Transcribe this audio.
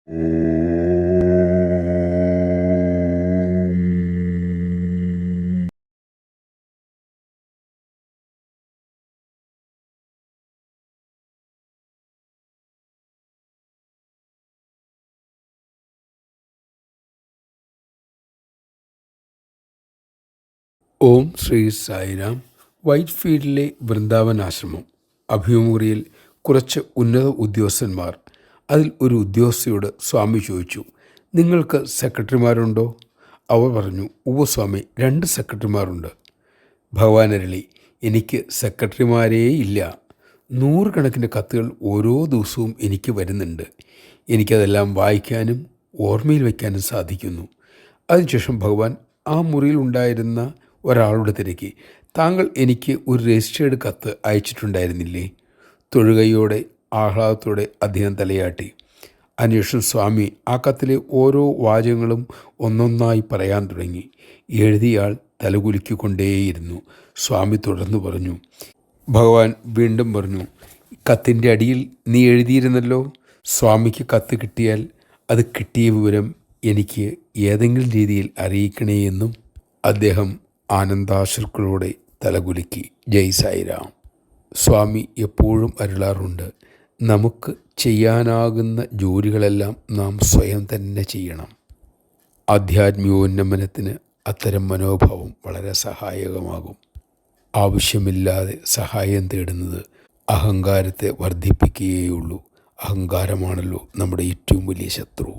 ഓം ശ്രീ സായിരാം. വൈറ്റ്ഫീൽഡിലെ വൃന്ദാവൻ ആശ്രമം അഭിമുഖറിയിൽ കുറച്ച് ഉന്നത ഉദ്യോഗസ്ഥന്മാർ. അതിൽ ഒരു ഉദ്യോഗസ്ഥയോട് സ്വാമി ചോദിച്ചു, നിങ്ങൾക്ക് സെക്രട്ടറിമാരുണ്ടോ? അവർ പറഞ്ഞു, ഉവ്വ് സ്വാമി, 2 സെക്രട്ടറിമാരുണ്ട്. ഭഗവാൻ അരുളി, എനിക്ക് സെക്രട്ടറിമാരേ ഇല്ല. 100 കണക്കിന് കത്തുകൾ ഓരോ ദിവസവും എനിക്ക് വരുന്നുണ്ട്. എനിക്കതെല്ലാം വായിക്കാനും ഓർമ്മയിൽ വയ്ക്കാനും സാധിക്കുന്നു. അതിനുശേഷം ഭഗവാൻ ആ മുറിയിലുണ്ടായിരുന്ന ഒരാളുടെ തിരക്കി, താങ്കൾ എനിക്ക് ഒരു രജിസ്റ്റേർഡ് കത്ത് അയച്ചിട്ടുണ്ടായിരുന്നില്ലേ? തൊഴുകയോടെ ആഹ്ലാദത്തോടെ അദ്ദേഹം തലയാട്ടി. അതിനുശേഷം സ്വാമി ആ കത്തിലെ ഓരോ വാചകങ്ങളും ഒന്നൊന്നായി പറയാൻ തുടങ്ങി. എഴുതിയാൾ തലകുലുക്കിക്കൊണ്ടേയിരുന്നു. സ്വാമി തുടർന്ന് പറഞ്ഞു. ഭഗവാൻ വീണ്ടും പറഞ്ഞു, കത്തിൻ്റെ അടിയിൽ നീ എഴുതിയിരുന്നല്ലോ, സ്വാമിക്ക് കത്ത് കിട്ടിയാൽ അത് കിട്ടിയ വിവരം എനിക്ക് ഏതെങ്കിലും രീതിയിൽ അറിയിക്കണേ എന്നും. അദ്ദേഹം ആനന്ദാശ്രുക്കളോടെ തലകുലുക്കി. ജയ് സായിരാം. സ്വാമി എപ്പോഴും അരുളാറുണ്ട്, നമുക്ക് ചെയ്യാനാകുന്ന ജോലികളെല്ലാം നാം സ്വയം തന്നെ ചെയ്യണം. ആധ്യാത്മികോന്നമനത്തിന് അത്തരം മനോഭാവം വളരെ സഹായകമാകും. ആവശ്യമില്ലാതെ സഹായം തേടുന്നത് അഹങ്കാരത്തെ വർദ്ധിപ്പിക്കുകയുള്ളൂ. അഹങ്കാരമാണല്ലോ നമ്മുടെ ഏറ്റവും വലിയ ശത്രു.